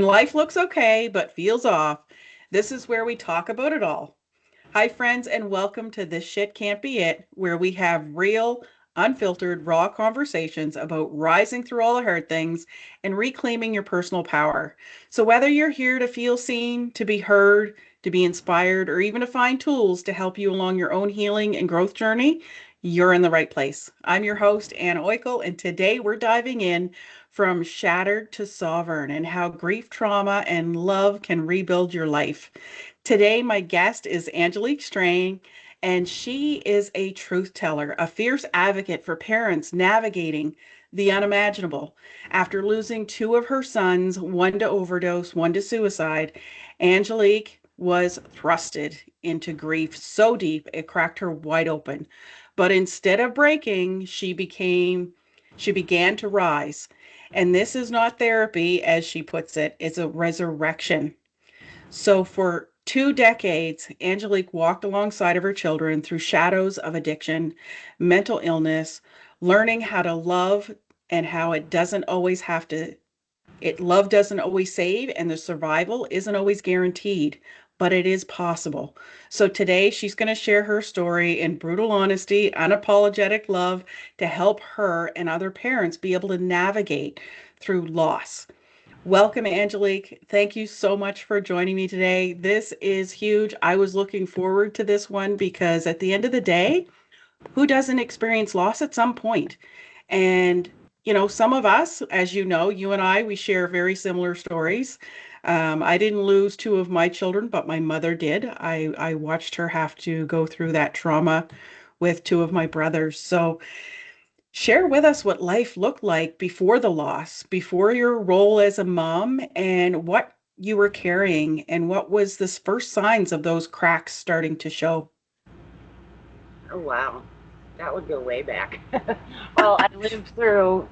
life looks okay but feels off, this is where we talk about it all. Hi, friends, and welcome to This Shit Can't Be It, where we have real, unfiltered, raw conversations about rising through all the hard things and reclaiming your personal power. So, whether you're here to feel seen, to be heard, to be inspired, or even to find tools to help you along your own healing and growth journey, you're in the right place. I'm your host, Anna Oikel, and today we're diving in from shattered to sovereign and how grief, trauma, and love can rebuild your life. Today, my guest is Angelique Strain, and she is a truth teller, a fierce advocate for parents navigating the unimaginable. After losing two of her sons, one to overdose, one to suicide, Angelique was thrusted into grief so deep it cracked her wide open. But instead of breaking, she began to rise. And this is not therapy, as she puts it, it's a resurrection. So, for 2 decades, Angelique walked alongside of her children through shadows of addiction, mental illness, learning how to love and how it doesn't always have to, love doesn't always save, and the survival isn't always guaranteed, but it is possible. So, today she's going to share her story in brutal honesty, unapologetic love to help her and other parents be able to navigate through loss. Welcome, Angelique. Thank you so much for joining me today. This is huge. I was looking forward to this one because at the end of the day, who doesn't experience loss at some point? And, some of us, as you know, you and I, we share very similar stories. I didn't lose two of my children, but my mother did. I watched her have to go through that trauma with two of my brothers. So, share with us what life looked like before the loss, before your role as a mom, and what you were carrying, and what was the first signs of those cracks starting to show. Oh, wow. That would go way back. Well, I lived through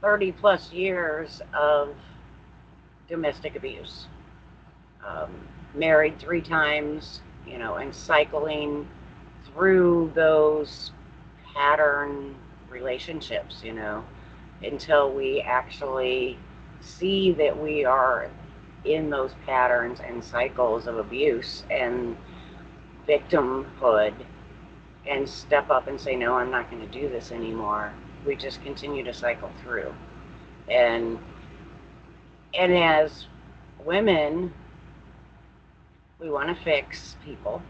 30 plus years of domestic abuse. Um, Married 3 times, and cycling through those pattern relationships, until we actually see that we are in those patterns and cycles of abuse and victimhood and step up and say, no, I'm not going to do this anymore. We just continue to cycle through. And and as women, we want to fix people.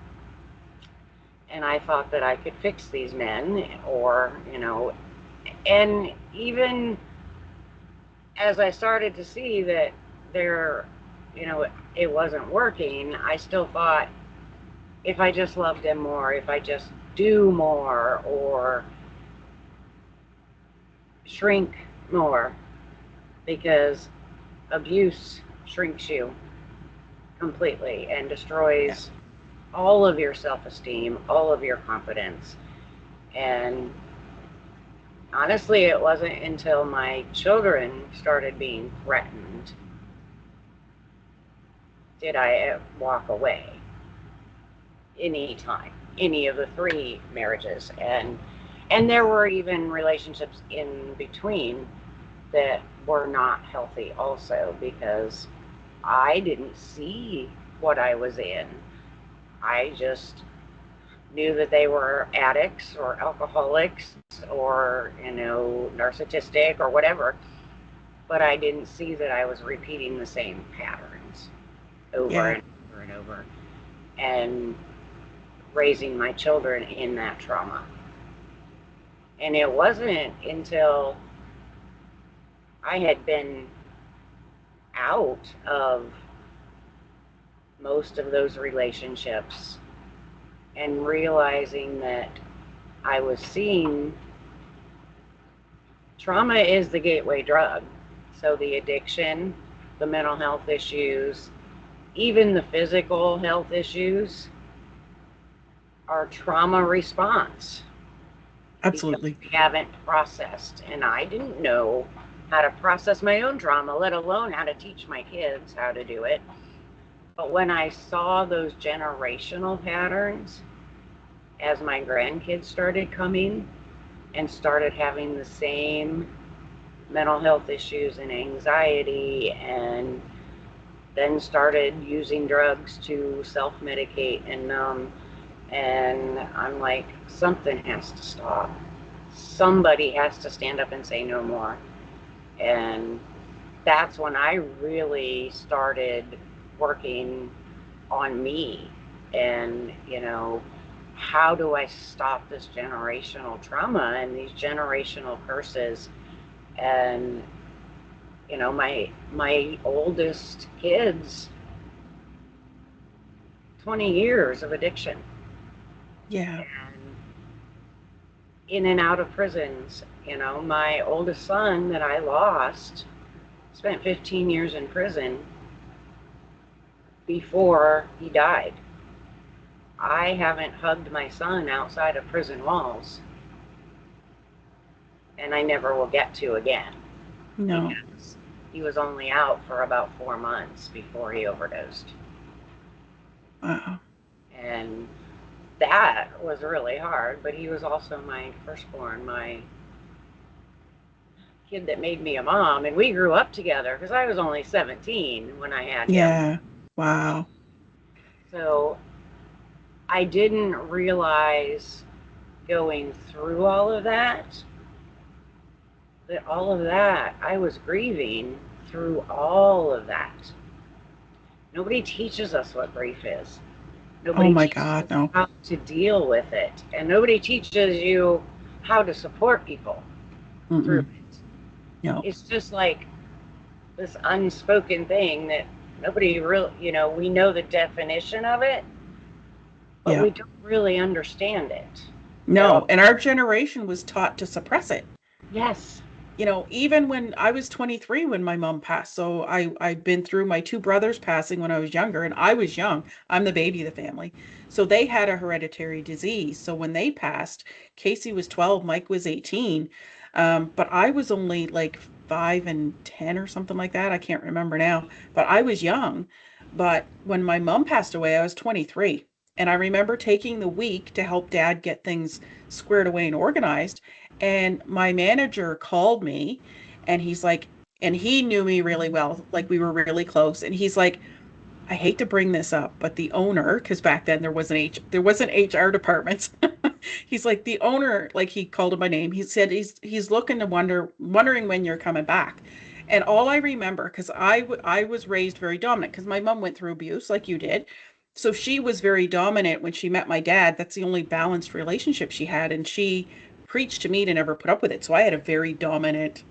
And I thought that I could fix these men, or, and even as I started to see that there, it wasn't working, I still thought if I just loved them more, if I just do more or shrink more, because abuse shrinks you completely and Yeah. destroys all of your self-esteem, all of your confidence. And honestly, it wasn't until my children started being threatened did I walk away any time, any of the 3 marriages. And there were even relationships in between that were not healthy also, because I didn't see what I was in. I just knew that they were addicts or alcoholics or, narcissistic or whatever, but I didn't see that I was repeating the same patterns over Yeah. and over and over, and raising my children in that trauma. And it wasn't until I had been out of most of those relationships and realizing that I was seeing trauma is the gateway drug. So the addiction, the mental health issues, even the physical health issues are trauma response, because Absolutely. we haven't processed. And I didn't know how to process my own trauma, let alone how to teach my kids how to do it. But when I saw those generational patterns as my grandkids started coming and started having the same mental health issues and anxiety and then started using drugs to self medicate and numb. And I'm like, something has to stop. Somebody has to stand up and say no more. And that's when I really started working on me and, how do I stop this generational trauma and these generational curses? And, my oldest kids, 20 years of addiction Yeah. and in and out of prisons. My oldest son that I lost spent 15 years in prison before he died. I haven't hugged my son outside of prison walls, and I never will get to again No. because he was only out for about 4 months before he overdosed. Wow. And that was really hard, but he was also my firstborn, my kid that made me a mom, and we grew up together because I was only 17 when I had him. Yeah. Wow. So I didn't realize going through all of that, I was grieving through all of that. Nobody teaches us what grief is. Oh Nobody my teaches God, us no. how to deal with it. And nobody teaches you how to support people through Mm-mm. it. No. It's just like this unspoken thing that nobody really, we know the definition of it, but Yeah. we don't really understand it at No. all. And our generation was taught to suppress it. Yes. Even when I was 23 when my mom passed. So I've been through my two brothers passing when I was younger, and I was young. I'm the baby of the family. So they had a hereditary disease. So when they passed, Casey was 12, Mike was 18. But I was only like 5 and 10 or something like that. I can't remember now, but I was young. But when my mom passed away, I was 23. And I remember taking the week to help dad get things squared away and organized. And my manager called me and he's like, and he knew me really well, like we were really close. And he's like, I hate to bring this up, but the owner, because back then there wasn't HR departments. He's like the owner, like he called him by name. He said he's looking to wondering when you're coming back. And all I remember, because I was raised very dominant, because my mom went through abuse like you did. So she was very dominant when she met my dad. That's the only balanced relationship she had. And she preached to me to never put up with it. So I had a very dominant,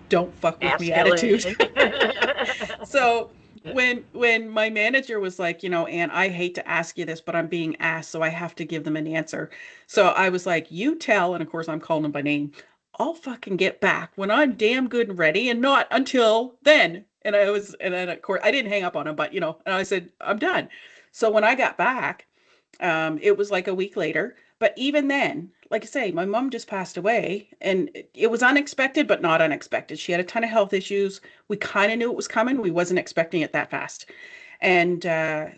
don't fuck with me attitude. Masculine. So when my manager was like, Ann, I hate to ask you this, but I'm being asked, so I have to give them an answer. So I was like, you tell, and of course I'm calling him by name. I'll fucking get back when I'm damn good and ready, and not until then. And then of course I didn't hang up on him, but and I said, I'm done. So when I got back, it was like a week later. But even then, like I say, my mom just passed away and it was unexpected, but not unexpected. She had a ton of health issues. We kind of knew it was coming. We wasn't expecting it that fast. And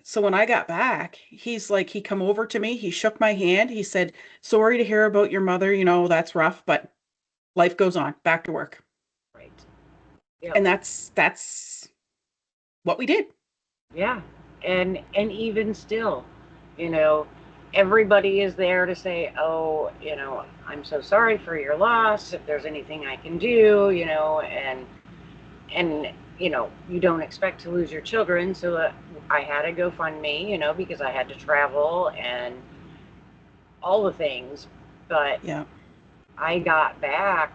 so when I got back, he's like, he come over to me, he shook my hand. He said, sorry to hear about your mother. That's rough, but life goes on, back to work. Right. Yep. And that's what we did. Yeah. And even still, you know, everybody is there to say, "Oh, I'm so sorry for your loss. If there's anything I can do, and you don't expect to lose your children." So I had a GoFundMe, because I had to travel and all the things. But Yeah. I got back.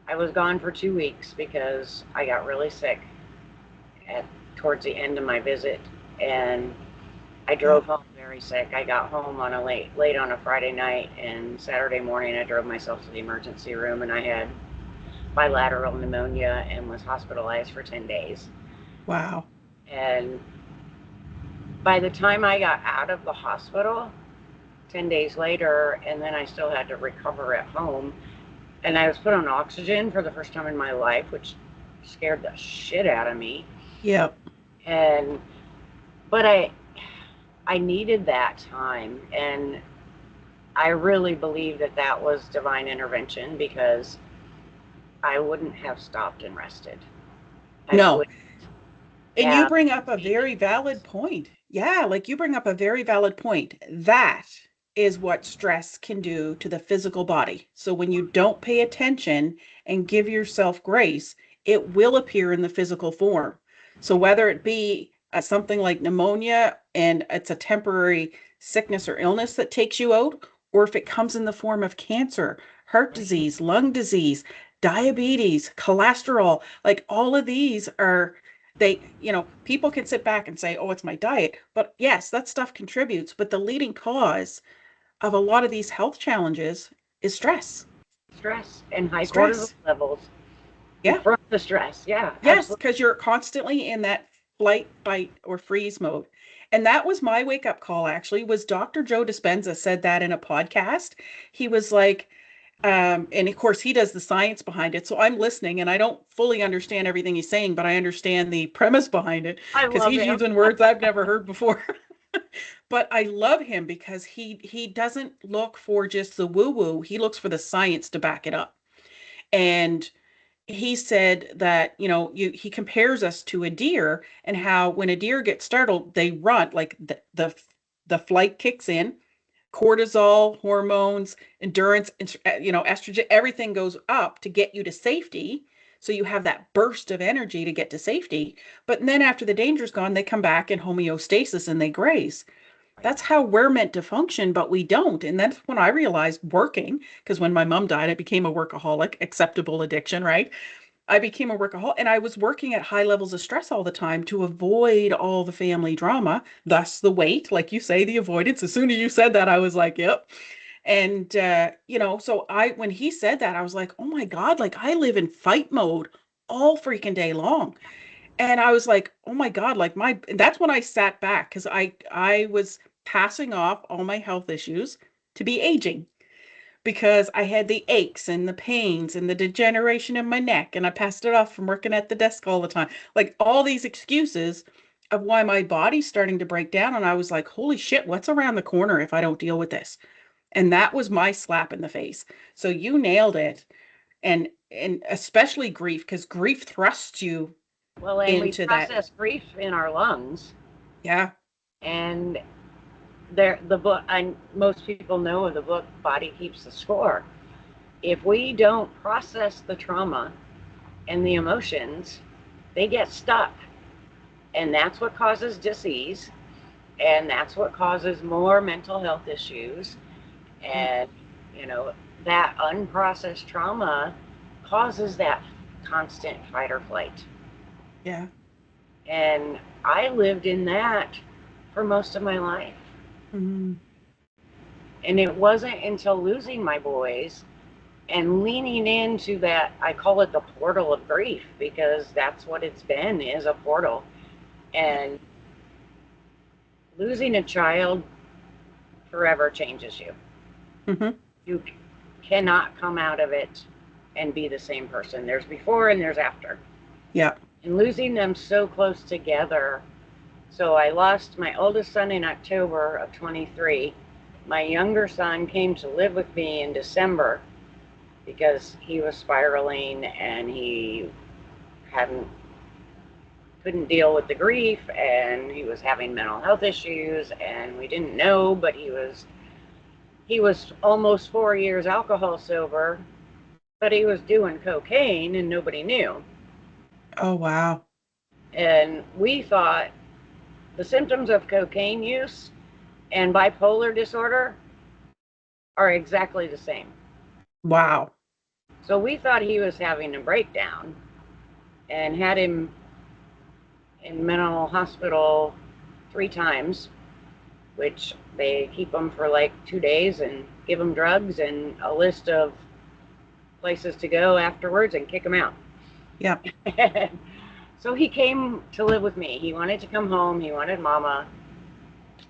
I was gone for 2 weeks because I got really sick at towards the end of my visit, and I Yeah. drove home very sick. I got home on a late on a Friday night, and Saturday morning I drove myself to the emergency room, and I had bilateral pneumonia and was hospitalized for 10 days. Wow. And by the time I got out of the hospital, 10 days later, and then I still had to recover at home, and I was put on oxygen for the first time in my life, which scared the shit out of me. Yep. And but I needed that time, and I really believe that that was divine intervention because I wouldn't have stopped and rested. I No. would. And you Yeah. bring up a very valid point. Yeah, like you bring up a very valid point. That is what stress can do to the physical body. So when you don't pay attention and give yourself grace, it will appear in the physical form. So whether it be something like pneumonia and it's a temporary sickness or illness that takes you out, or if it comes in the form of cancer, heart Right. disease, lung disease, diabetes, cholesterol, like all of these are people can sit back and say, oh, it's my diet. But yes, that stuff contributes. But the leading cause of a lot of these health challenges is stress. Stress and high cortisol Stress. levels Yeah. from the stress. Yeah, Yes. absolutely. Because you're constantly in that flight, fight, or freeze mode. And that was my wake up call, actually, was Dr. Joe Dispenza said that in a podcast. He was like, and of course, he does the science behind it. So I'm listening and I don't fully understand everything he's saying, but I understand the premise behind it I because love he's him. using words I've never heard before. But I love him because he doesn't look for just the woo woo. He looks for the science to back it up. And he said that he compares us to a deer and how when a deer gets startled they run like the flight kicks in, cortisol, hormones, endurance, estrogen, everything goes up to get you to safety. So you have that burst of energy to get to safety. But then after the danger's gone, they come back in homeostasis and they graze. Right. That's how we're meant to function, but we don't. And that's when I realized working, because when my mom died, I became a workaholic, acceptable addiction, right? I became a workaholic and I was working at high levels of stress all the time to avoid all the family drama, thus the weight, like you say, the avoidance. As soon as you said that, I was like, yep. And, so when he said that, I was like, oh my God, like I live in fight mode all freaking day long. And I was like, oh my God, like that's when I sat back because I was passing off all my health issues to be aging because I had the aches and the pains and the degeneration in my neck, and I passed it off from working at the desk all the time. Like all these excuses of why my body's starting to break down. And I was like, holy shit, what's around the corner if I don't deal with this? And that was my slap in the face. So you nailed it. And especially grief, because grief thrusts you Well, and we into that. process grief in our lungs, Yeah. and the book. I most people know of the book "Body Keeps the Score." If we don't process the trauma and the emotions, they get stuck, and that's what causes disease, and that's what causes more mental health issues, Yeah. and you know that unprocessed trauma causes that constant fight or flight. Yeah. And I lived in that for most of my life. Mhm. And it wasn't until losing my boys and leaning into that, I call it the portal of grief because that's what it's been, is a portal. Yeah. And losing a child forever changes you. Mhm. You cannot come out of it and be the same person. There's before and there's after. Yeah. And losing them so close together. So I lost my oldest son in October of 23. My younger son came to live with me in December because he was spiraling and he hadn't couldn't deal with the grief and he was having mental health issues and we didn't know, but he was almost 4 years alcohol sober, but he was doing cocaine and nobody knew. Oh, wow. And we thought the symptoms of cocaine use and bipolar disorder are exactly the same. Wow. So we thought he was having a breakdown and had him in mental hospital 3 times, which they keep them for like 2 days and give them drugs and a list of places to go afterwards and kick him out. Yeah. So he came to live with me. He wanted to come home. He wanted mama.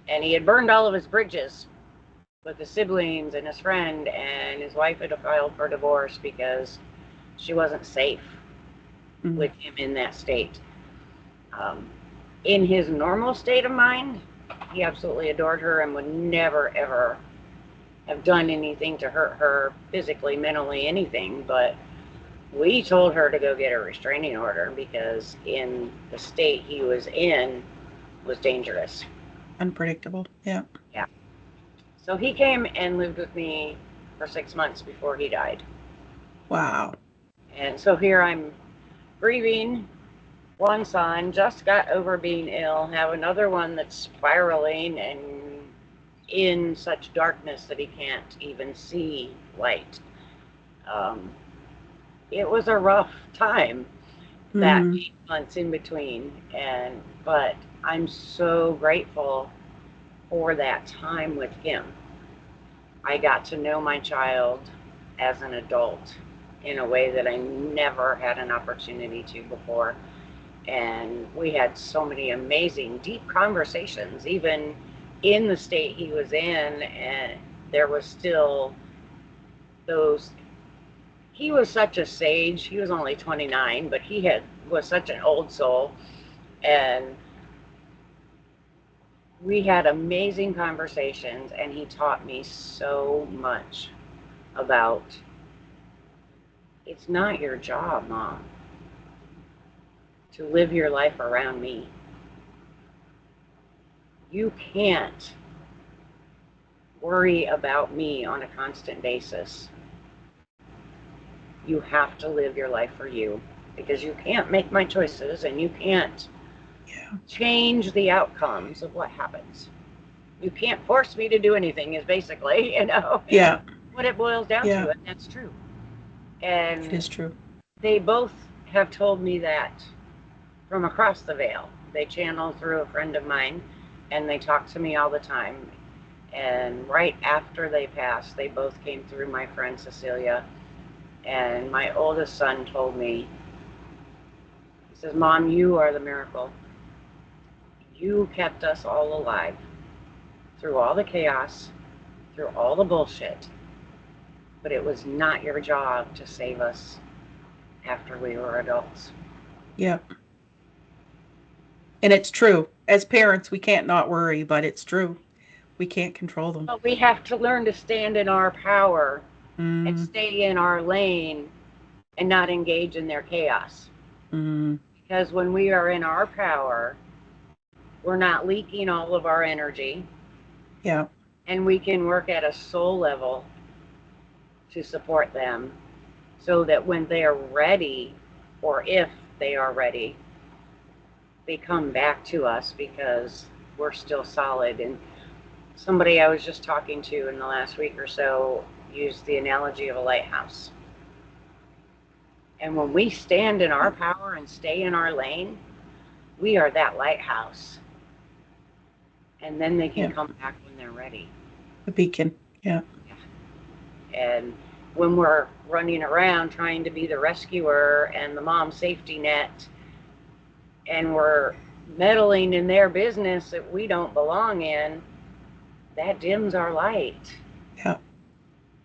And he had burned all of his bridges with his siblings and his friend. And his wife had filed for divorce because she wasn't safe Mhm. with him in that state. Um, in his normal state of mind, he absolutely adored her and would never, ever have done anything to hurt her physically, mentally, anything. But We told her to go get a restraining order because in the state he was in was dangerous. Unpredictable. Yeah. Yeah. So he came and lived with me for 6 months before he died. Wow. And so here I'm grieving one son, just got over being ill, have another one that's spiraling and in such darkness that he can't even see light. Um, it was a rough time, that Mm-hmm. 8 months in between, and but I'm so grateful for that time with him. I got to know my child as an adult in a way that I never had an opportunity to before. And we had so many amazing, deep conversations, even in the state he was in. And there was still those. He was such a sage. He was only 29, but he had was such an old soul, and we had amazing conversations. And he taught me so much about it's not your job, Mom, to live your life around me. You can't worry about me on a constant basis. You have to live your life for you because you can't make my choices and you can't Yeah. change the outcomes of what happens. You can't force me to do anything, is basically, Yeah. what it boils down Yeah. to. And that's true. It And is true. they both have told me that from across the veil. They channel through a friend of mine and they talk to me all the time. And right after they passed, they both came through my friend Cecilia. And my oldest son told me, he says, Mom, you are the miracle. You kept us all alive through all the chaos, through all the bullshit. But it was not your job to save us after we were adults. Yeah. And it's true. As parents, we can't not worry, but it's true. We can't control them. But we have to learn to stand in our power and Mm, stay in our lane and not engage in their chaos. mm, Because when we are in our power, we're not leaking all of our energy, yeah. and we can work at a soul level to support them so that when they are ready, or if they are ready, they come back to us because we're still solid. And somebody I was just talking to in the last week or so used the analogy of a lighthouse. And when we stand in our power and stay in our lane, we are that lighthouse. And then they can Yeah. come back when they're ready. A beacon. Yeah. And when we're running around trying to be the rescuer and the mom safety net, and we're meddling in their business that we don't belong in, that dims our light. Yeah.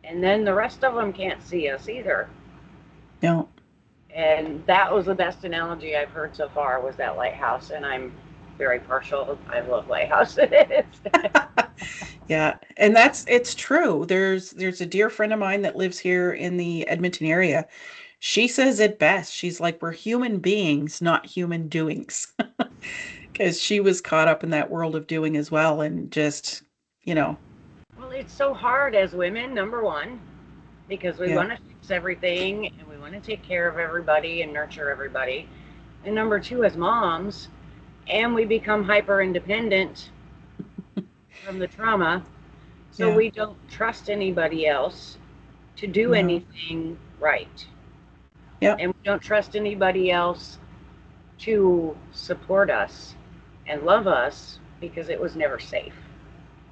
And then the rest of them can't see us either. No. And that was the best analogy I've heard so far was that lighthouse. And I'm very partial. I love lighthouses. Yeah. And it's true. There's a dear friend of mine that lives here in the Edmonton area. She says it best. She's like, we're human beings, not human doings. Because she was caught up in that world of doing as well and just, you know, Well, it's so hard as women, number one, because we yeah. want to fix everything and we want to take care of everybody and nurture everybody. And number two, as moms, and we become hyper independent from the trauma, so Yeah. we don't trust anybody else to do No. anything right. Yep. And we don't trust anybody else to support us and love us because it was never safe.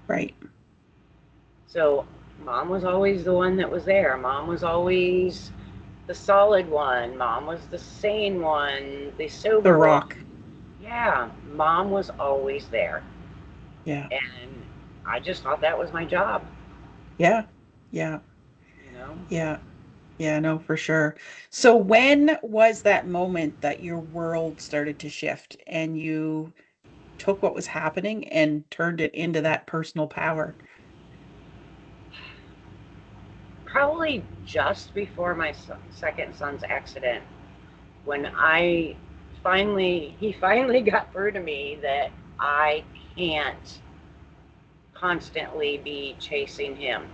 Right. So mom was always the one that was there. Mom was always the solid one. Mom was the sane one, the The sober one. rock. Yeah, mom was always there. Yeah. And I just thought that was my job, Yeah. Yeah. you know? Yeah. Yeah, no, for sure. So when was that moment that your world started to shift and you took what was happening and turned it into that personal power? probably just before my second son's accident, when he finally got through to me that I can't constantly be chasing him.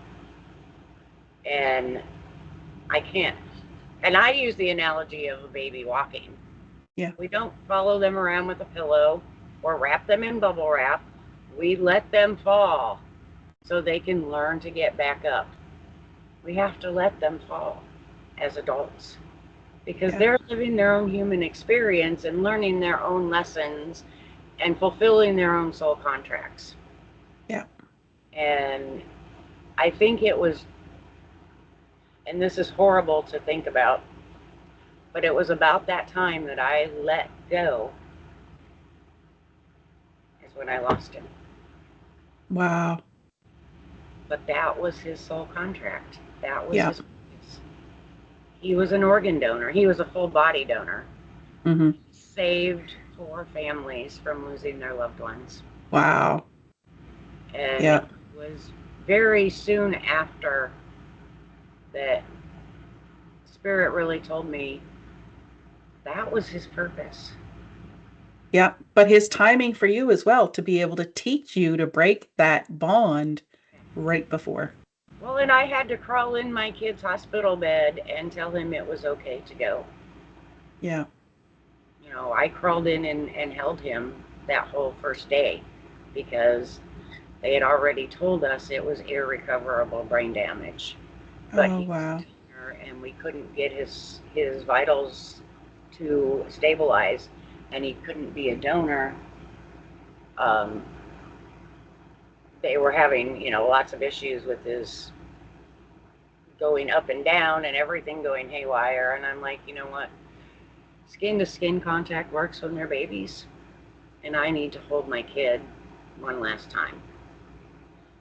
And I can't. And I use the analogy of a baby walking. Yeah. We don't follow them around with a pillow or wrap them in bubble wrap. We let them fall so they can learn to get back up. We have to let them fall as adults because Yeah. they're living their own human experience and learning their own lessons and fulfilling their own soul contracts. Yeah. And I think it was, and this is horrible to think about, but it was about that time that I let go is when I lost him. Wow. But that was his soul contract. That was Yeah. his purpose. He was an organ donor. He was a full body donor. Mm-hmm. He saved 4 families from losing their loved ones. Wow. And it Yeah. was very soon after that Spirit really told me that was his purpose. Yeah. But his timing for you as well to be able to teach you to break that bond right before. Well, and I had to crawl in my kid's hospital bed and tell him it was okay to go. Yeah. I crawled in and held him that whole first day because they had already told us it was irrecoverable brain damage. But Oh, he was wow. a donor and we couldn't get his vitals to stabilize, and he couldn't be a donor. Um, they were having, lots of issues with his going up and down and everything going haywire. And I'm like, you know what? Skin to skin contact works when they're babies, and I need to hold my kid one last time.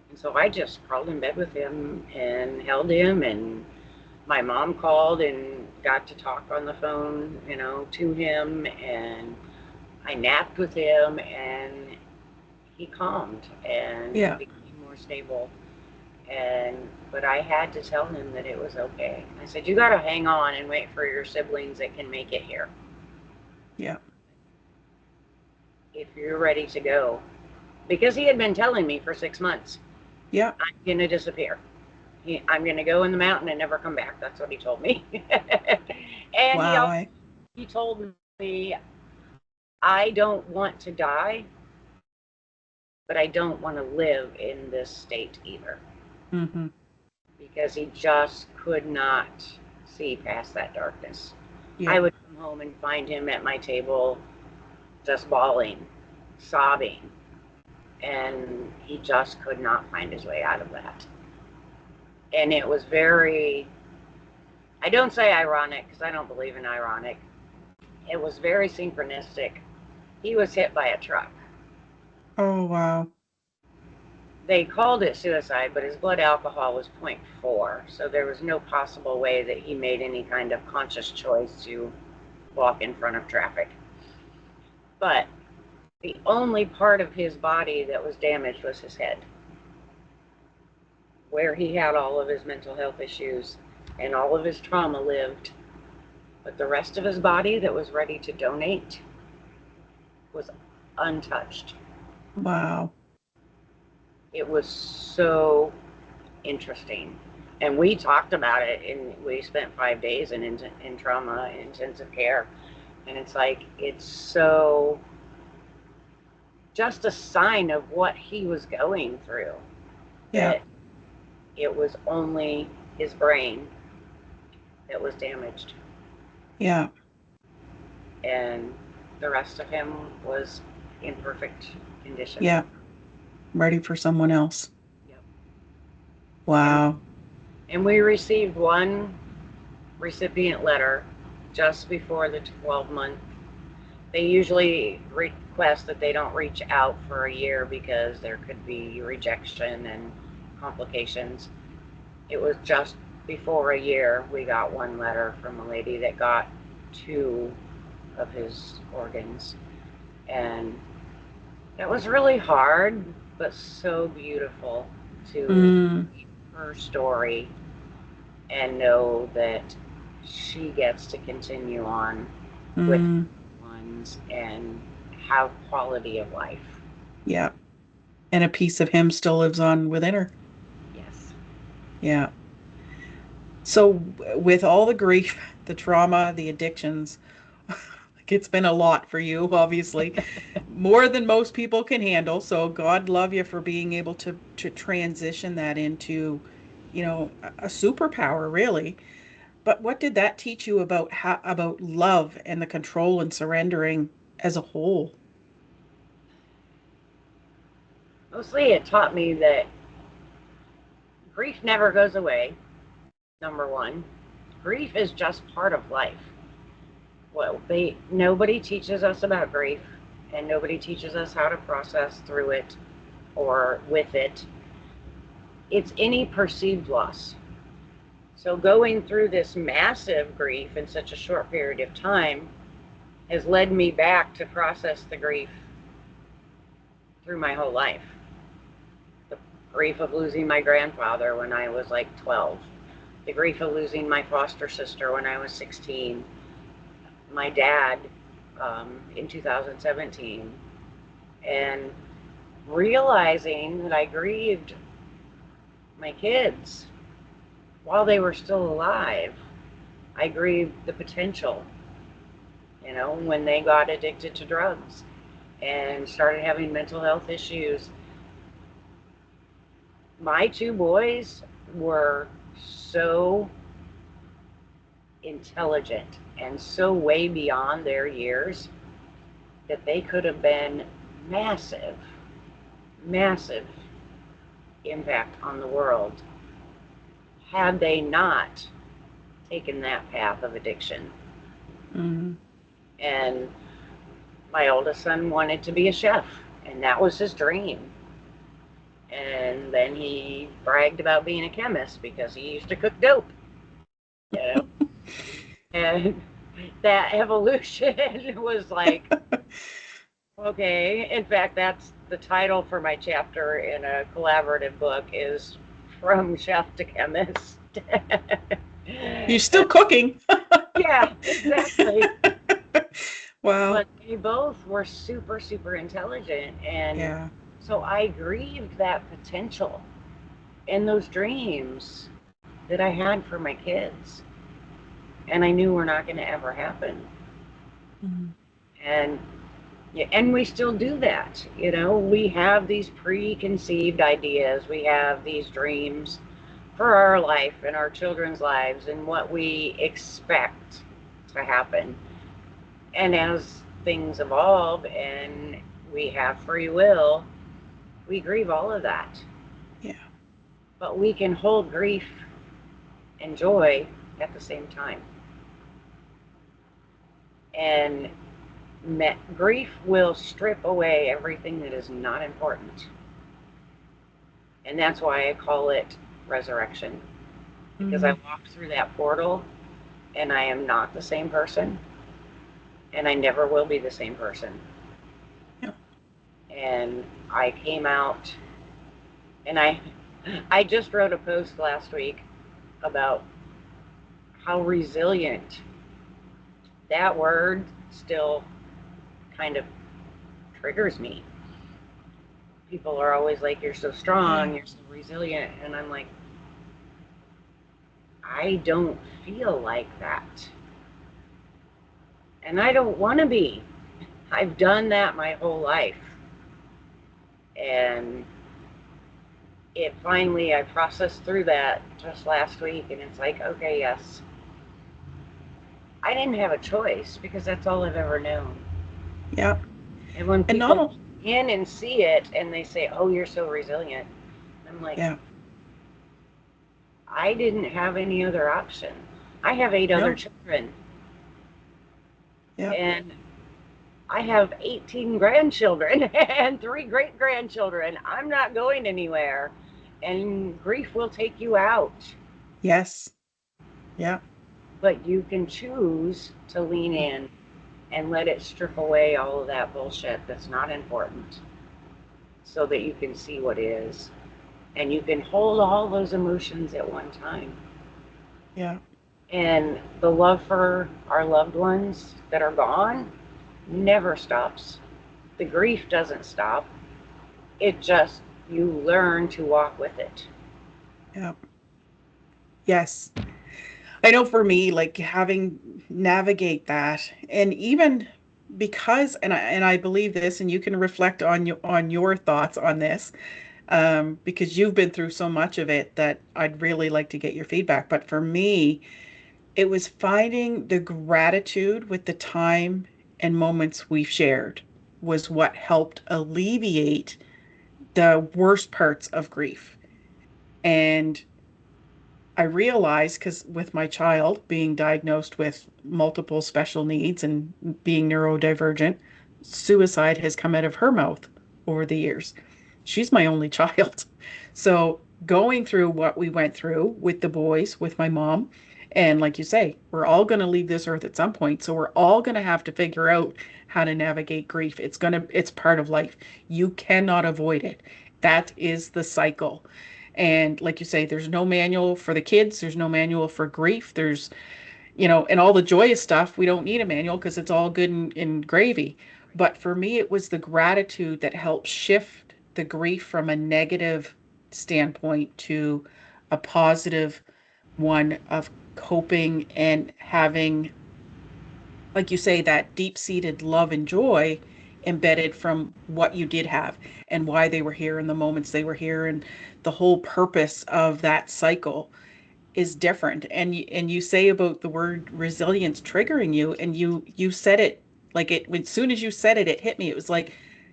And so I just crawled in bed with him and held him, and my mom called and got to talk on the phone, to him, and I napped with him, and he calmed and he Yeah. became more stable. But I had to tell him that it was okay. I said, you got to hang on and wait for your siblings that can make it here Yeah. if you're ready to go, because he had been telling me for 6 months, Yeah. I'm gonna disappear. I'm gonna go in the mountain and never come back. That's what he told me. And Wow. he told me, I don't want to die, but I don't want to live in this state either, Mm-hmm. because he just could not see past that darkness. I Yeah. would come home and find him at my table just bawling, sobbing, and he just could not find his way out of that. And it was very, I don't say ironic because I don't believe in ironic. It was very synchronistic. He was hit by a truck. Oh, wow. They called it suicide, but his blood alcohol was zero point 0.4, so there was no possible way that he made any kind of conscious choice to walk in front of traffic. But the only part of his body that was damaged was his head, where he had all of his mental health issues and all of his trauma lived. But the rest of his body that was ready to donate was untouched. Wow. It was so interesting. And we talked about it, and we spent 5 days in trauma intensive care. And it's like, it's so just a sign of what he was going through, Yeah. that it was only his brain that was damaged. Yeah. And the rest of him was in perfect condition. Yeah. Ready for someone else. Yep. And Wow. and we received one recipient letter just before the 12-month. They usually request that they don't reach out for a year because there could be rejection and complications. It was just before a year we got one letter from a lady that got 2 of his organs. And that was really hard, but so beautiful to Mm. her story and know that she gets to continue on with Mm, ones and have quality of life. yeah. And a piece of him still lives on within her. Yes. Yeah. So, with all the grief, the trauma, the addictions, like it's been a lot for you, obviously, more than most people can handle. So, God love you for being able to transition that into, a superpower, really. But what did that teach you about about love and the control and surrendering as a whole? Mostly it taught me that grief never goes away, number one. Grief is just part of life. Well, nobody teaches us about grief, and nobody teaches us how to process through it or with it. It's any perceived loss. So going through this massive grief in such a short period of time has led me back to process the grief through my whole life. The grief of losing my grandfather when I was like 12, the grief of losing my foster sister when I was 16, my dad in 2017, and realizing that I grieved my kids while they were still alive. I grieved the potential, when they got addicted to drugs and started having mental health issues. My two boys were so intelligent and so way beyond their years that they could have been massive, massive impact on the world had they not taken that path of addiction. Mm, And my oldest son wanted to be a chef, and that was his dream. And then he bragged about being a chemist because he used to cook dope, you know. And that evolution was like, okay. In fact, that's the title for my chapter in a collaborative book is From Chef to Chemist. you're still cooking. Yeah, exactly. Wow. But they both were super, super intelligent. And Yeah. so I grieved that potential and those dreams that I had for my kids. And I knew were not going to ever happen. Mm, And yeah, and we still do that. We have these preconceived ideas, we have these dreams for our life and our children's lives and what we expect to happen. And as things evolve and we have free will, we grieve all of that. yeah. But we can hold grief and joy at the same time. And grief will strip away everything that is not important. And that's why I call it resurrection. Because I Mm, walked through that portal and I am not the same person and I never will be the same person. yeah. And I came out and I just wrote a post last week about how resilient that word still kind of triggers me. People are always like, you're so Yeah. strong, you're so resilient. And I'm like, I don't feel like that. And I don't want to be. I've done that my whole life. And I processed through that just last week. And it's like, okay, yes, I didn't have a choice because that's all I've ever known. Yeah. And when And not people all, in and see it and they say, oh, you're so resilient, I'm like, yeah. I didn't have any other option. I have 8 other No. children Yeah. and I have 18 grandchildren and 3 great grandchildren. I'm not going anywhere. And grief will take you out, Yes. Yeah. but you can choose to lean in and let it strip away all of that bullshit that's not important so that you can see what is. And you can hold all those emotions at one time. Yeah. And the love for our loved ones that are gone never stops. The grief doesn't stop. It just, you learn to walk with it. Yeah. Yes. I know for me, like having navigate that, and even because, and I believe this, and you can reflect on your thoughts on this, because you've been through so much of it that I'd really like to get your feedback. But for me, it was finding the gratitude with the time and moments we've shared was what helped alleviate the worst parts of grief. And I realized because with my child being diagnosed with multiple special needs and being neurodivergent, suicide has come out of her mouth over the years. She's my only child. So going through what we went through with the boys, with my mom, and like you say, we're all going to leave this earth at some point. So we're all going to have to figure out how to navigate grief. It's part of life. You cannot avoid it. That is the cycle. And like you say, there's no manual for the kids, there's no manual for grief. There's, and all the joyous stuff, we don't need a manual because it's all good in gravy. But for me, it was the gratitude that helped shift the grief from a negative standpoint to a positive one of coping and having, like you say, that deep seated love and joy embedded from what you did have and why they were here and the moments they were here and the whole purpose of that cycle is different. And you say about the word resilience triggering you, and you said it like it as soon as you said it, it hit me. It was like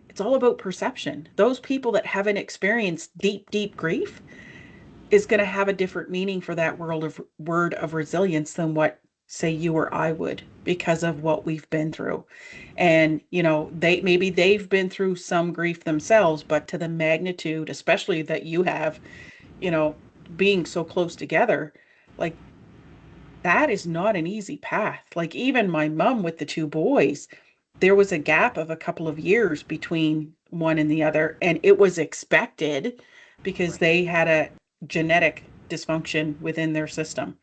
it's all about perception. Those people that haven't experienced deep grief is going to have a different meaning for that word of resilience than what say you or I would because of what we've been through. And they've been through some grief themselves, but to the magnitude, especially that you have, you know, being so close together, like that is not an easy path. Like even my mom with the two boys, there was a gap of a couple of years between one and the other, and it was expected because Right. they had a genetic dysfunction within their system.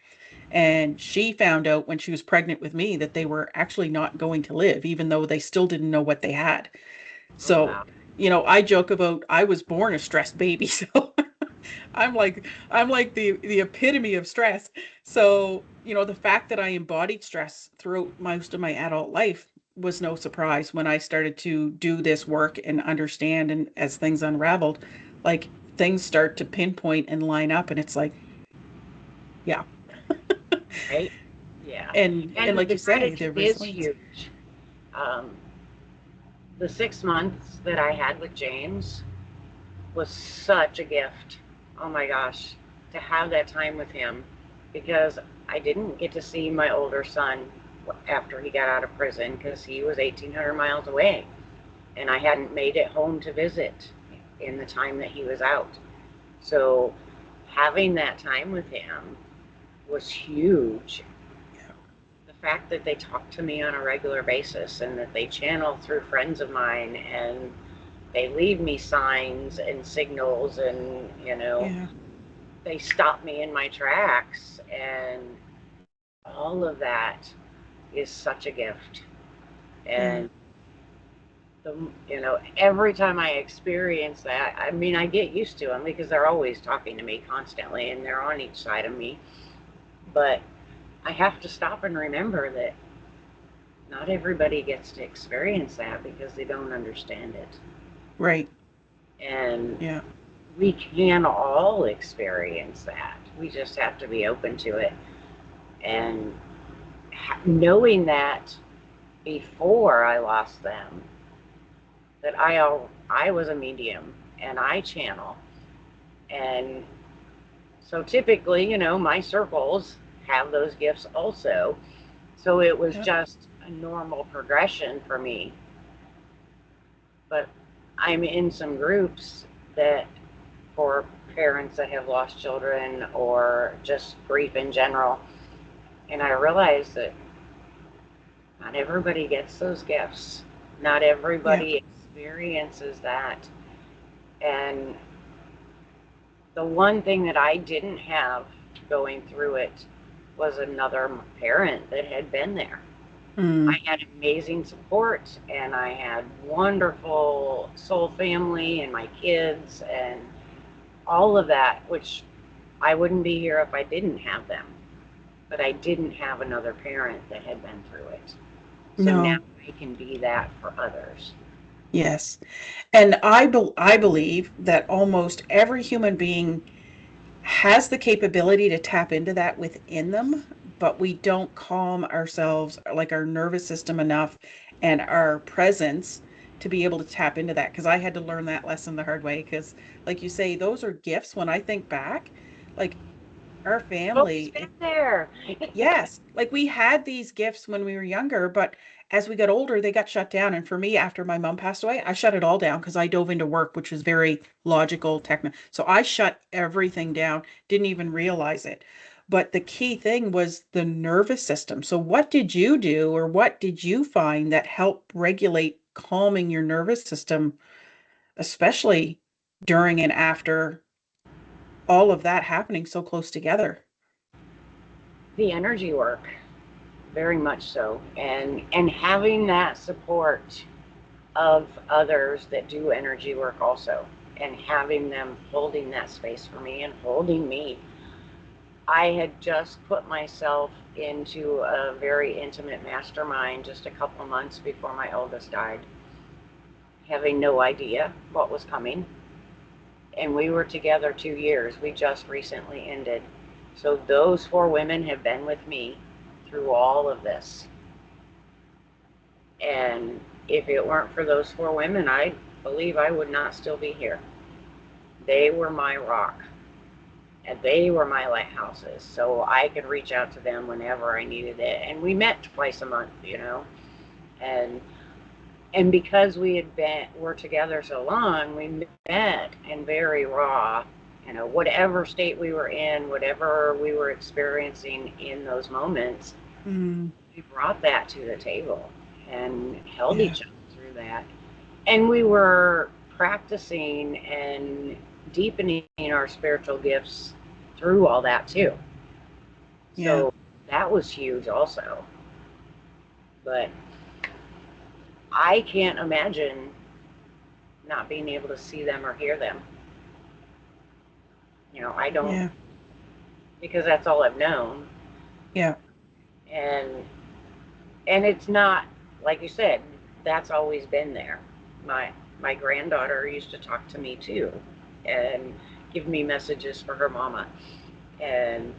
And she found out when she was pregnant with me that they were actually not going to live, even though they still didn't know what they had. Oh, So, wow. I joke about I was born a stressed baby. So I'm like the epitome of stress. So, the fact that I embodied stress throughout most of my adult life was no surprise when I started to do this work and understand, and as things unraveled, like things start to pinpoint and line up and it's like, yeah. Right? Yeah. And And like the you say, gratitude the is resilience. huge. Um, the 6 months that I had with James was such a gift. Oh my gosh, to have that time with him because I didn't get to see my older son after he got out of prison because he was 1,800 miles away and I hadn't made it home to visit in the time that he was out. So having that time with him was huge. Yeah. The fact that they talk to me on a regular basis and that they channel through friends of mine and they leave me signs and signals and Yeah. they stop me in my tracks and all of that is such a gift. Yeah. And every time I experience that, I mean, I get used to them because they're always talking to me constantly and they're on each side of me. But I have to stop and remember that not everybody gets to experience that because they don't understand it. Right. And Yeah. we can all experience that. We just have to be open to it. And knowing that before I lost them, that I was a medium and I channel. And so typically, my circles have those gifts also. So it was Yeah. just a normal progression for me. But I'm in some groups that for parents that have lost children or just grief in general. And I realized that not everybody gets those gifts. Not Yeah. everybody experiences that. And the one thing that I didn't have going through it was another parent that had been there. I Mm. had amazing support, and I had wonderful soul family and my kids and all of that, which I wouldn't be here if I didn't have them. But I didn't have another parent that had been through it. So now No. I can be that for others. Yes. And I believe that almost every human being has the capability to tap into that within them, but we don't calm ourselves, like our nervous system enough and our presence to be able to tap into that. Because I had to learn that lesson the hard way. Because, like you say, those are gifts. When I think back, like our Always family, been there. yes, like we had these gifts when we were younger, but as we got older, they got shut down. And for me, after my mom passed away, I shut it all down because I dove into work, which was very logical, technical. So I shut everything down, didn't even realize it. But the key thing was the nervous system. So what did you do, or what did you find that helped regulate calming your nervous system, especially during and after all of that happening so close together? The energy work, very much so. And having that support of others that do energy work also, and having them holding that space for me and holding me. I had just put myself into a very intimate mastermind just a couple of months before my oldest died, having no idea what was coming. And we were together 2 years. We just recently ended. So those four women have been with me through all of this. And if it weren't for those four women, I believe I would not still be here. They were my rock, and they were my lighthouses. So I could reach out to them whenever I needed it. And we met twice a month, and and because we had been were together so long, we met in very raw, whatever state we were in, whatever we were experiencing in those moments, Mm, we brought that to the table and held yeah, each other through that. And we were practicing and deepening our spiritual gifts through all that too. yeah, So that was huge also. But I can't imagine not being able to see them or hear them. I don't, yeah, because that's all I've known. yeah. And it's not, like you said, that's always been there. My granddaughter used to talk to me too, and give me messages for her mama. And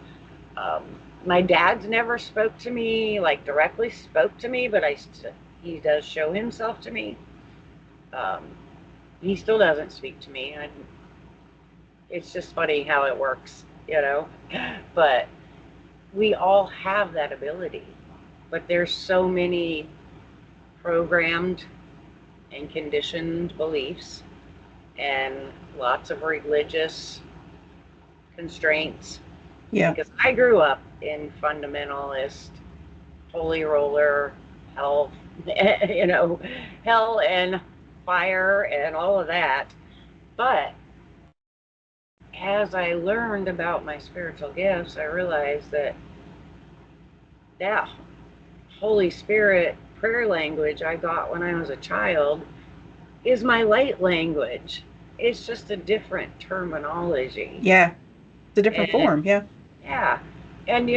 um, my dad's never spoke to me, like directly spoke to me, but he does show himself to me. Um, he still doesn't speak to me. It's just funny how it works, But we all have that ability. But there's so many programmed and conditioned beliefs and lots of religious constraints, Yeah. because I grew up in fundamentalist, holy roller, hell, you know, hell and fire and all of that. But as I learned about my spiritual gifts, I realized that Holy Spirit prayer language I got when I was a child is my light language. It's just a different terminology. Yeah. It's a different And form. Yeah. yeah, and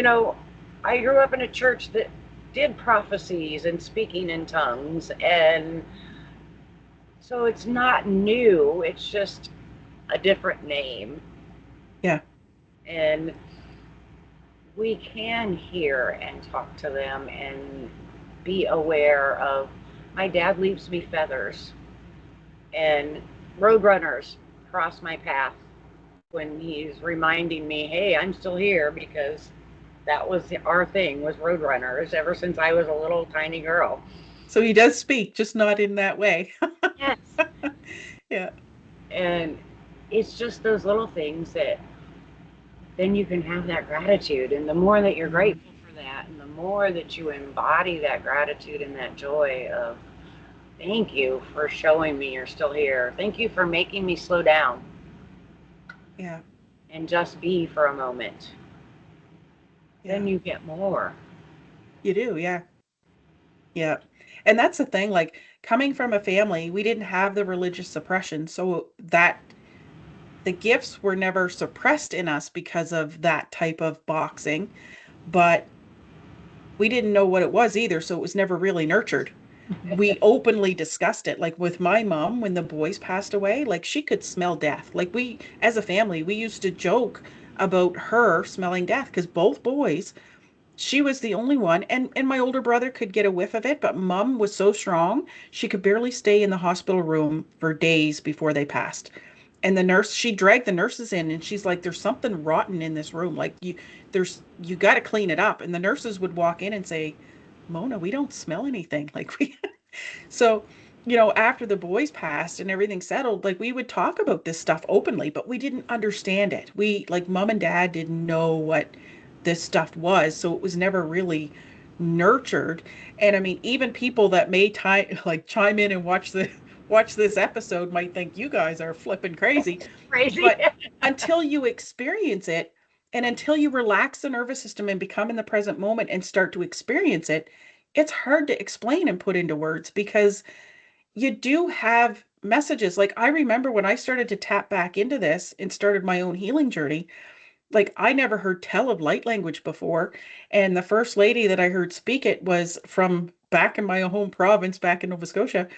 I grew up in a church that did prophecies and speaking in tongues, and so it's not new, it's just a different name. Yeah. And we can hear and talk to them and be aware of. My dad leaves me feathers, and roadrunners cross my path when he's reminding me, hey, I'm still here, because that was our thing, was roadrunners ever since I was a little tiny girl. So he does speak, just not in that way. Yes. Yeah. And it's just those little things that then you can have that gratitude. And the more that you're Mm, grateful for that, and the more that you embody that gratitude and that joy of, thank you for showing me you're still here. Thank you for making me slow down yeah. and just be for a moment. then Yeah. you get more. You do. Yeah. Yeah. And that's the thing, like coming from a family, we didn't have the religious suppression. So that the gifts were never suppressed in us because of that type of boxing, but we didn't know what it was either. So it was never really nurtured. We openly discussed it. Like with my mom, when the boys passed away, like she could smell death. Like we, as a family, we used to joke about her smelling death because both boys, she was the only one, and my older brother could get a whiff of it, but mom was so strong she could barely stay in the hospital room for days before they passed. And the nurse, she dragged the nurses in and she's like, there's something rotten in this room, like you got to clean it up. And the nurses would walk in and say, Mona, we don't smell anything. Like we so, after the boys passed and everything settled, like we would talk about this stuff openly, but we didn't understand it. We, like mom and dad, didn't know what this stuff was. So it was never really nurtured. And I mean, even people that may like chime in and watch this episode might think you guys are flipping crazy. Crazy. But until you experience it and until you relax the nervous system and become in the present moment and start to experience it, it's hard to explain and put into words because you do have messages. Like I remember when I started to tap back into this and started my own healing journey, like I never heard tell of light language before. And the first lady that I heard speak it was from back in my home province, back in Nova Scotia.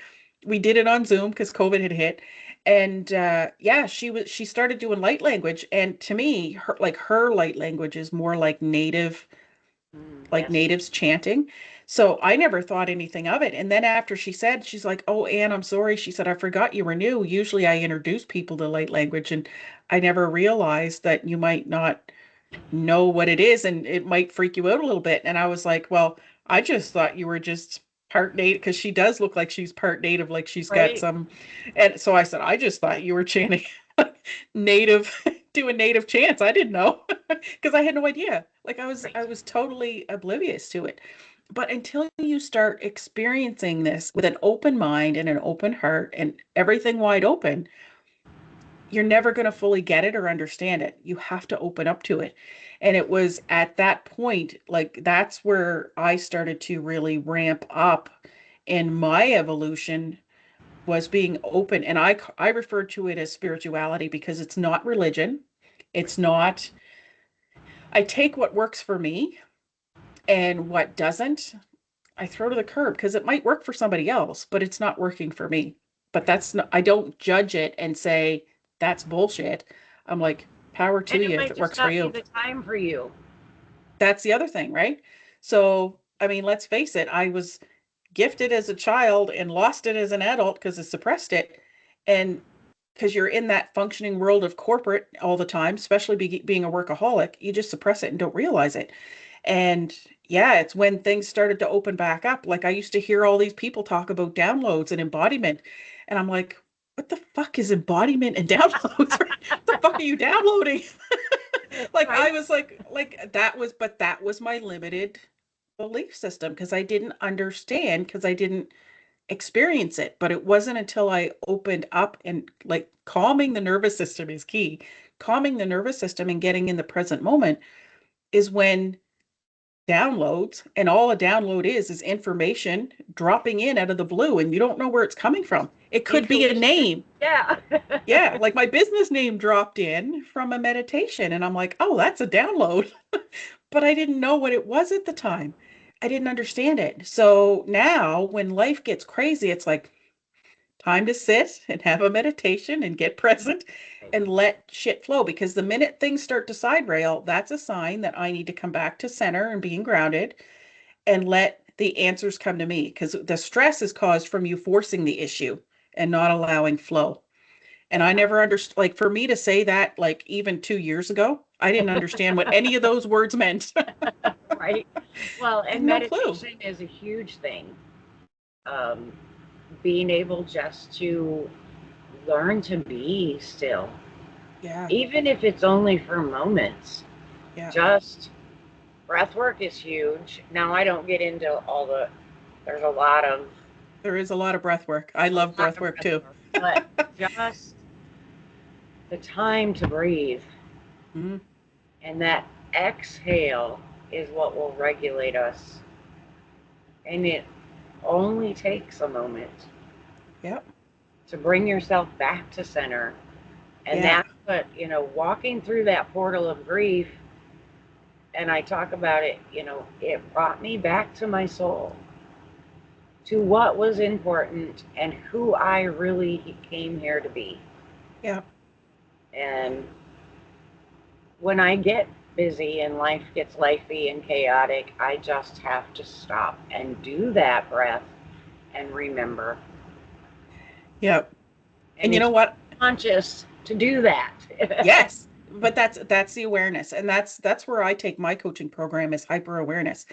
We did it on Zoom because COVID had hit. And yeah, she started doing light language. And to me, her light language is more like Yes. natives chanting. So I never thought anything of it. And then after she said, she's like, "Oh, Anne, I'm sorry." She said, "I forgot you were new. Usually I introduce people to light language, and I never realized that you might not know what it is and it might freak you out a little bit." And I was like, "Well, I just thought you were just part native because she does look like she's part native, like she's got Right. some." And so I said, "I just thought you were chanting native, doing native chants. I didn't know because I had no idea. Like I Right. was totally oblivious to it." But until you start experiencing this with an open mind and an open heart and everything wide open, you're never going to fully get it or understand it. You have to open up to it. And it was at that point, like that's where I started to really ramp up in my evolution, was being open. And I refer to it as spirituality because it's not religion. It's not, I take what works for me and what doesn't, I throw to the curb because it might work for somebody else, but it's not working for me. But that's not, I don't judge it and say that's bullshit. I'm like, power to And it you if might it just works for not be you. the time for you. That's the other thing, right? So, I mean, let's face it, I was gifted as a child and lost it as an adult because I suppressed it. And because you're in that functioning world of corporate all the time, especially being a workaholic, you just suppress it and don't realize it. And yeah, it's when things started to open back up. Like I used to hear all these people talk about downloads and embodiment. And I'm like, what the fuck is embodiment and downloads? What the fuck are you downloading? Like I Right. was like that was my limited belief system because I didn't understand because I didn't experience it. But it wasn't until I opened up and like calming the nervous system is key. Calming the nervous system and getting in the present moment is when downloads, and all a download is information dropping in out of the blue and you don't know where it's coming from. It could be a Intuition. name. Yeah. Yeah, like my business name dropped in from a meditation and I'm like, "Oh, that's a download." But I didn't know what it was at the time. I didn't understand it. So now when life gets crazy, it's like time to sit and have a meditation and get present and let shit flow because the minute things start to side rail, that's a sign that I need to come back to center and being grounded and let the answers come to me because the stress is caused from you forcing the issue and not allowing flow. And I Yeah. never understood, like, for me to say that, like, even 2 years ago, I didn't understand what any of those words meant. I Right. Well, had and no clue. meditation is a huge thing. Um, Being able just to learn to be still, Yeah, even if it's only for moments. yeah. Just breath work is huge. Now I don't get into all the. There's There is a lot of breath work. I a love lot breath of work breath too. work, but just the time to breathe Mm, and that exhale. is what will regulate us. And it only takes a moment Yep. to bring yourself back to center. And Yeah. that's what, walking through that portal of grief, and I talk about it, it brought me back to my soul, to what was important and who I really came here to be. Yeah. And when I get busy and life gets lifey and chaotic, I just have to stop and do that breath and remember. Yep. And And you know it's what? conscious to do that. Yes, but that's the awareness, and that's where I take my coaching program is hyper awareness.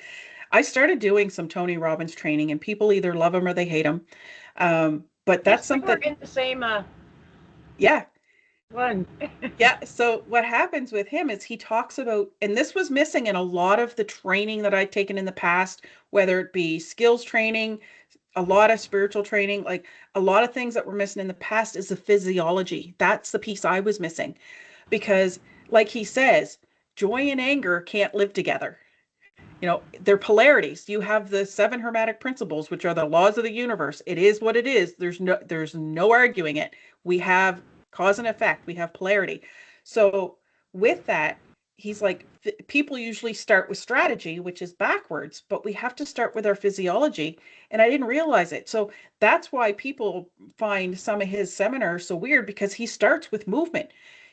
I started doing some Tony Robbins training, and people either love him or they hate him. But Yes, that's we were something. in the same Yeah, one. yeah. So what happens with him is he talks about, and this was missing in a lot of the training that I'd taken in the past, whether it be skills training, a lot of spiritual training, like a lot of things that were missing in the past is the physiology. That's the piece I was missing because, like he says, joy and anger can't live together. They're polarities. You have the seven hermetic principles, which are the laws of the universe. It is what it is. There's no arguing it. We have cause and effect. We have polarity. So with that, he's like, people usually start with strategy, which is backwards, but we have to start with our physiology. And I didn't realize it. So that's why people find some of his seminars so weird, because he starts with movement.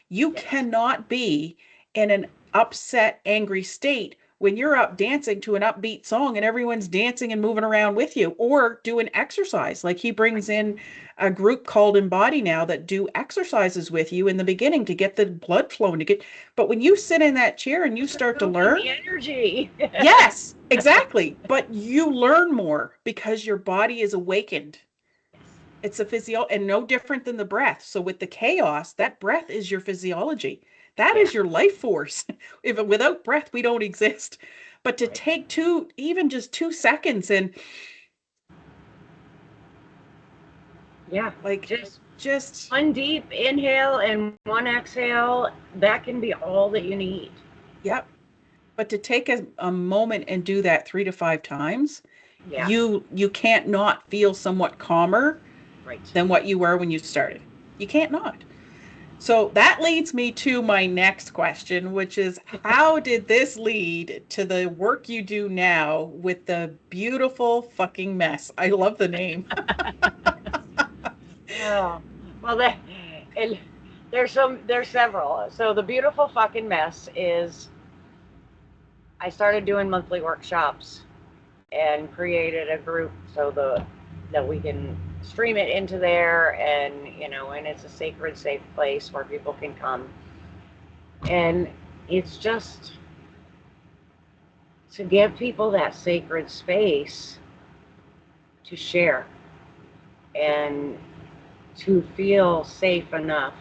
You Yes, cannot be in an upset, angry state when you're up dancing to an upbeat song and everyone's dancing and moving around with you, or doing exercise. Like he brings in a group called Embody now that do exercises with you in the beginning to get the blood flowing to get. But when you sit in that chair and you start to moving learn, the energy. yes, exactly. But you learn more because your body is awakened. It's a physio and no different than the breath. So with the chaos, that breath is your physiology. That Yeah, is your life force. If without breath, we don't exist. But to right. take even just 2 seconds and Yeah, like just just one deep inhale and one exhale, that can be all that you need. yep. But to take a moment and do that 3 to 5 times, Yeah, you can't not feel somewhat calmer right. than what you were when you started. You can't not. So that leads me to my next question, which is how did this lead to the work you do now with the beautiful fucking mess? I love the name. Oh, well, and there's several. So the beautiful fucking mess is I started doing monthly workshops and created a group so that we can stream it into there, and and it's a sacred, safe place where people can come, and it's just to give people that sacred space to share and to feel safe enough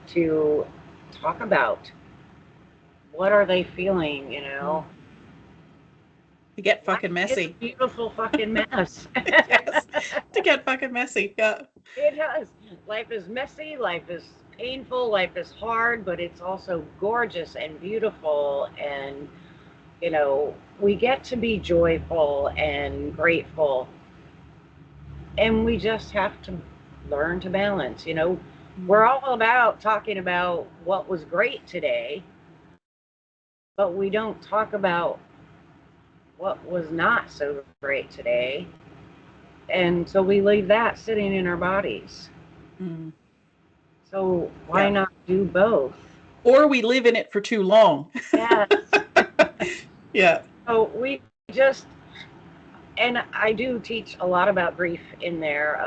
to talk about what are they feeling, Mm. To get life fucking is a messy. beautiful fucking mess. Yes, to get fucking messy. Yeah. It does. Life is messy, life is painful, life is hard, but it's also gorgeous and beautiful. And, we get to be joyful and grateful. And we just have to learn to balance. We're Mm. all about talking about what was great today, but we don't talk about what was not so great today. And so we leave that sitting in our bodies. Mm. So why Yeah. not do both? Or we live in it for too long. Yes. Yeah. So we just, and I do teach a lot about grief in there.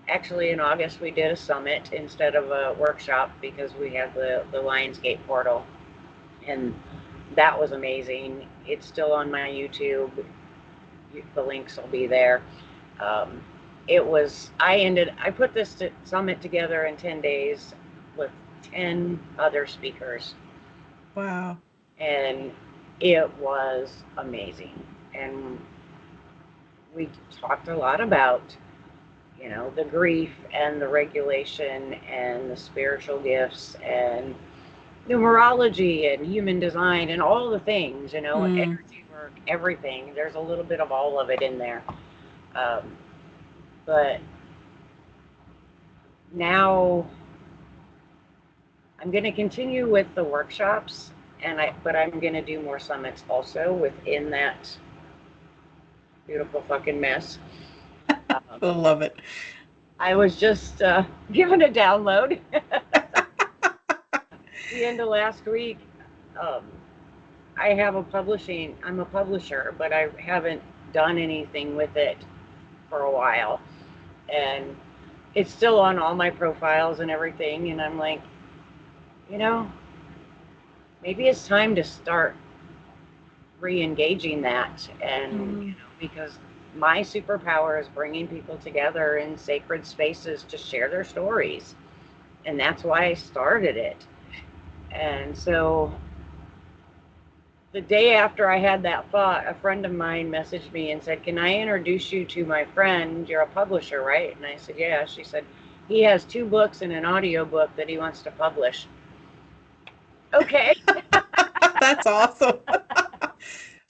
Actually, in August, we did a summit instead of a workshop because we had the Lionsgate portal. And that was amazing. It's still on my YouTube. The links will be there. Um, I put this summit together in 10 days with 10 other speakers, Wow. and it was amazing. And we talked a lot about, the grief and the regulation and the spiritual gifts and numerology and human design and all the things, Mm, energy work, everything. There's a little bit of all of it in there. Um, but now I'm going to continue with the workshops, but I'm going to do more summits also within that beautiful fucking mess. Um, I love it. I was just given a download the end of last week. Um, I have I'm a publisher, but I haven't done anything with it for a while. And it's still on all my profiles and everything. And I'm like, you know, maybe it's time to start re-engaging that. And, Mm, because my superpower is bringing people together in sacred spaces to share their stories. And that's why I started it. And so the day after I had that thought, a friend of mine messaged me and said, "Can I introduce you to my friend? You're a publisher, right?" And I said, "Yeah." She said, "He has 2 books and an audio book that he wants to publish." Okay. that's awesome.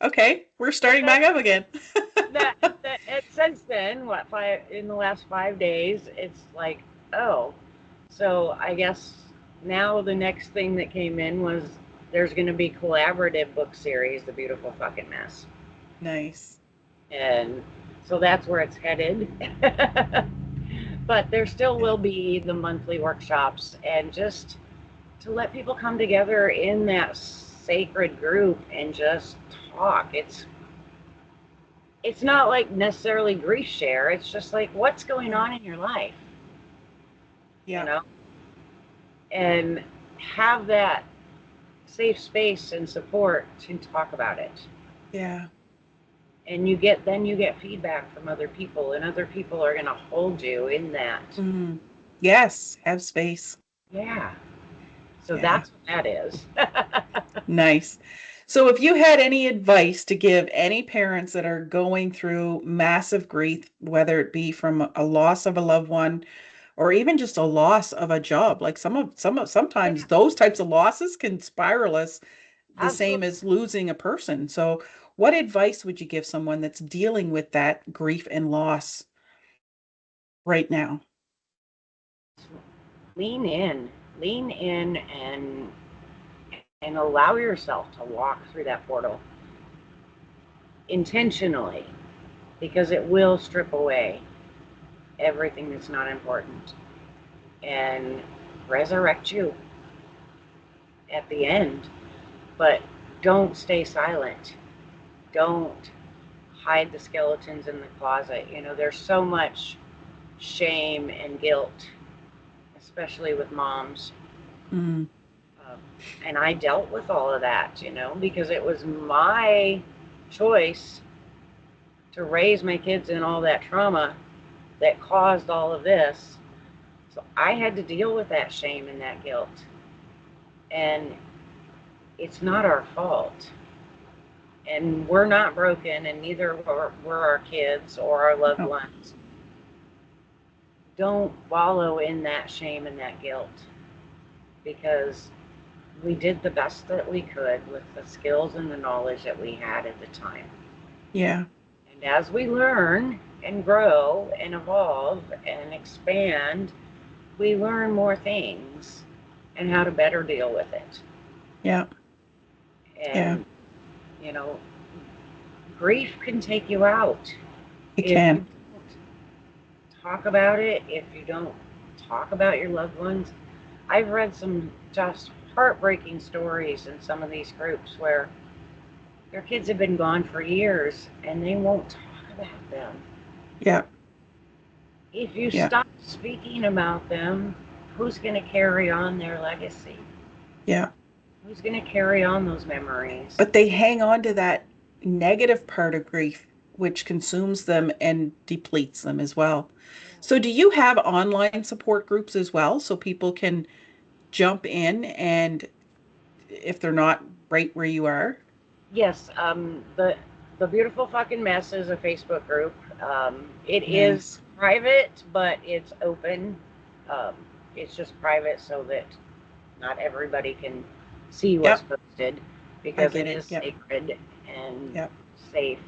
Okay, we're So starting back up again. and since then, in the last 5 days, it's like, oh, so I guess now the next thing that came in was there's going to be collaborative book series, The Beautiful Fucking Mess. Nice. And so that's where it's headed. But there still Yeah. will be the monthly workshops, and just to let people come together in that sacred group and just talk. It's not like necessarily grief share. It's just like, what's going Yeah. on in your life, you Yeah. know, and have that safe space and support to talk about it. Yeah. And you get feedback from other people, and other people are going to hold you in that. Mm. Yes, have space. Yeah. So Yeah. that's what that is. Nice. So, if you had any advice to give any parents that are going through massive grief, whether it be from a loss of a loved one or even just a loss of a job, like sometimes Yeah, those types of losses can spiral us the same absolutely. as losing a person. So, what advice would you give someone that's dealing with that grief and loss right now? Lean in, lean in, and allow yourself to walk through that portal intentionally, because it will strip away everything that's not important and resurrect you at the end. But don't stay silent. Don't hide the skeletons in the closet. There's so much shame and guilt, especially with moms. Mm, Um, and I dealt with all of that, because it was my choice to raise my kids in all that trauma that caused all of this. So I had to deal with that shame and that guilt. And it's not our fault. And we're not broken, and neither were our kids or our loved no. ones. Don't wallow in that shame and that guilt, because we did the best that we could with the skills and the knowledge that we had at the time. Yeah. And as we learn and grow and evolve and expand, we learn more things and how to better deal with it. Yeah. Yeah. And, you know, grief can take you out It if you can. don't talk about it, if you don't talk about your loved ones. I've read some just heartbreaking stories in some of these groups where their kids have been gone for years and they won't talk about them. Yeah. If you Yeah. stop speaking about them, who's going to carry on their legacy? Yeah. Who's going to carry on those memories? But they hang on to that negative part of grief, which consumes them and depletes them as well. So, do you have online support groups as well so people can jump in and if they're not right where you are? Yes, the beautiful fucking mess is a Facebook group. It is Nice. private, but it's open. Um, it's just private so that not everybody can. see what's Yep. posted I because get it it. is Yep. sacred and Yep. safe.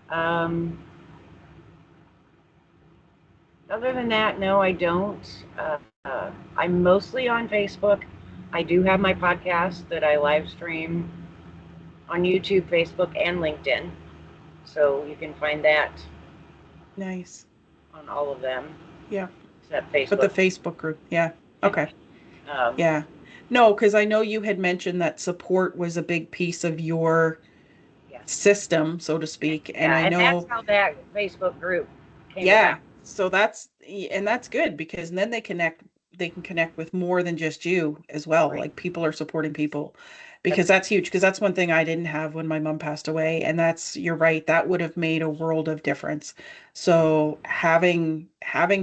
Um, Other than that, no, I don't. I'm mostly on Facebook. I do have my podcast that I live stream on YouTube, Facebook, and LinkedIn. So you can find that Nice. on all of them Yeah. except But the Facebook. Facebook group. Yeah. Okay. um, Yeah. No, because I know you had mentioned that support was a big piece of your yeah, system, so to speak. And yeah, I and that's know, how that Facebook group came about. yeah, so and that's good because then they can connect with more than just you as well. Right. Like people are supporting people because That's that's huge. Because that's one thing I didn't have when my mom passed away. And you're right, that would have made a world of difference. So having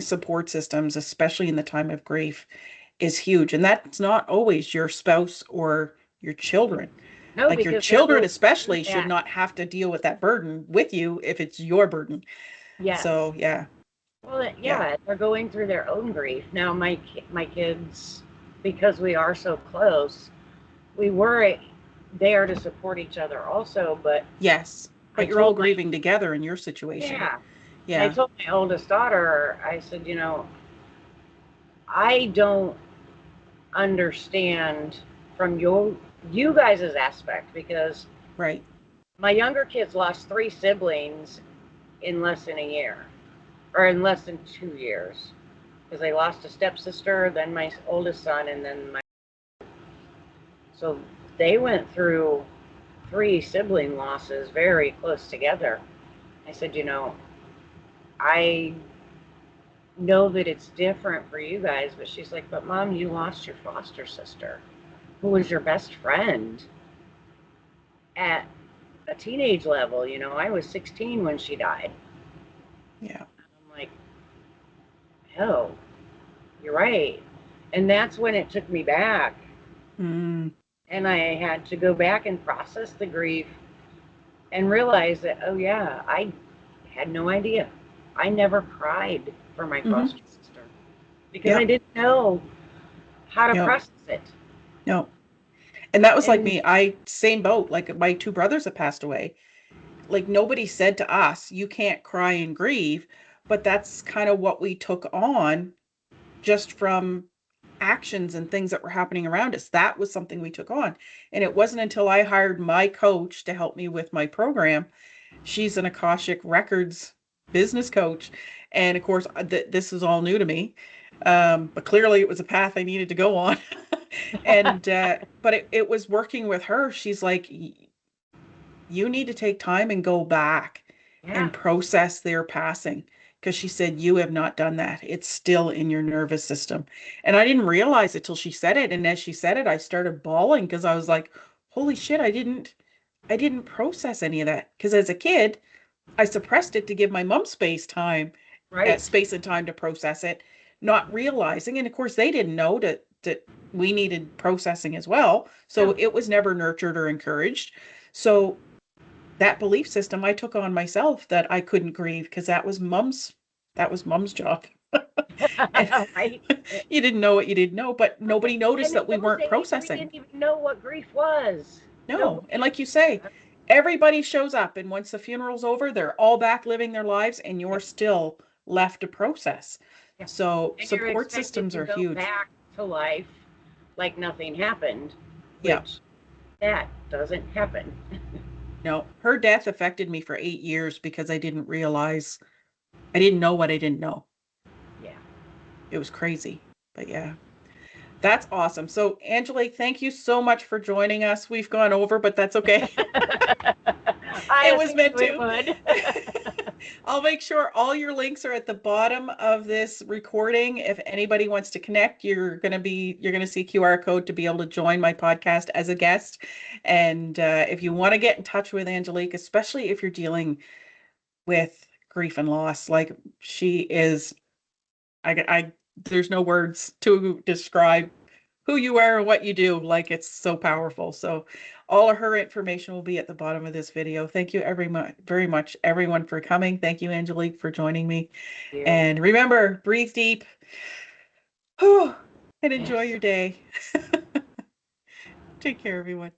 support systems, especially in the time of grief, is huge. And that's not always your spouse or your children. no, Like your because they're children going through especially should that. not have to deal with that burden with you if it's your burden. Yes. So yeah, Well, yeah, yeah, they're going through their own grief now. My kids, because we are so close, we were there to support each other also. But yes. I But you're all told my grieving together in your situation. yeah, and I Yeah, told my oldest daughter, I said, I don't understand from you guys' aspect because right. my younger kids lost three siblings in less than a year or in less than 2 years because they lost a stepsister, then my oldest son, and then my so they went through three sibling losses very close together. I said, I know that it's different for you guys, but she's like, but mom, you lost your foster sister, who was your best friend at a teenage level. I was 16 when she died. Yeah. I'm like, oh, you're right. And that's when it took me back. Mm, And I had to go back and process the grief and realize that, oh, yeah, I had no idea. I never cried for my mm-hmm. foster sister because I Yep. didn't know how to Yep. process it. No. And that was like And me. Same boat. Like my two brothers have passed away. Like nobody said to us, you can't cry and grieve, but that's kind of what we took on just from actions and things that were happening around us. That was something we took on. And it wasn't until I hired my coach to help me with my program. She's an Akashic Records business coach. And of course, this is all new to me. But clearly it was a path I needed to go on. And, but it was working with her. She's like, you need to take time and go back yeah, and process their passing. Because she said, you have not done that. It's still in your nervous system. And I didn't realize it till she said it. And as she said it, I started bawling because I was like, holy shit, I didn't process any of that. Because as a kid, I suppressed it to give my mom right. space and time to process it, not realizing. And of course, they didn't know that we needed processing as well. So No, it was never nurtured or encouraged. So that belief system I took on myself that I couldn't grieve because that was mom's job. And right. you didn't know what you didn't know, but Right. nobody noticed And in that we those weren't days, we processing. didn't even know what grief was. No. And Nobody like you say, knew. everybody shows up and once the funeral's over, they're all back living their lives and you're Yep. still left to process. Yeah. So And you're support expected systems to are go huge. back to life like nothing happened, Yeah. which that doesn't happen. No, her death affected me for 8 years because I didn't know what I didn't know. Yeah. It was crazy. But yeah. That's awesome. So, Angelique, thank you so much for joining us. We've gone over, but that's okay. I It was assumed meant we to. would. I'll make sure all your links are at the bottom of this recording. If anybody wants to connect, you're going to see QR code to be able to join my podcast as a guest. And if you want to get in touch with Angelique, especially if you're dealing with grief and loss, like she is, I there's no words to describe who you are and what you do. Like it's so powerful. So all of her information will be at the bottom of this video. Thank you very much, everyone, for coming. Thank you, Angelique, for joining me. You. And remember, breathe deep and enjoy Yes. your day. Take care, everyone.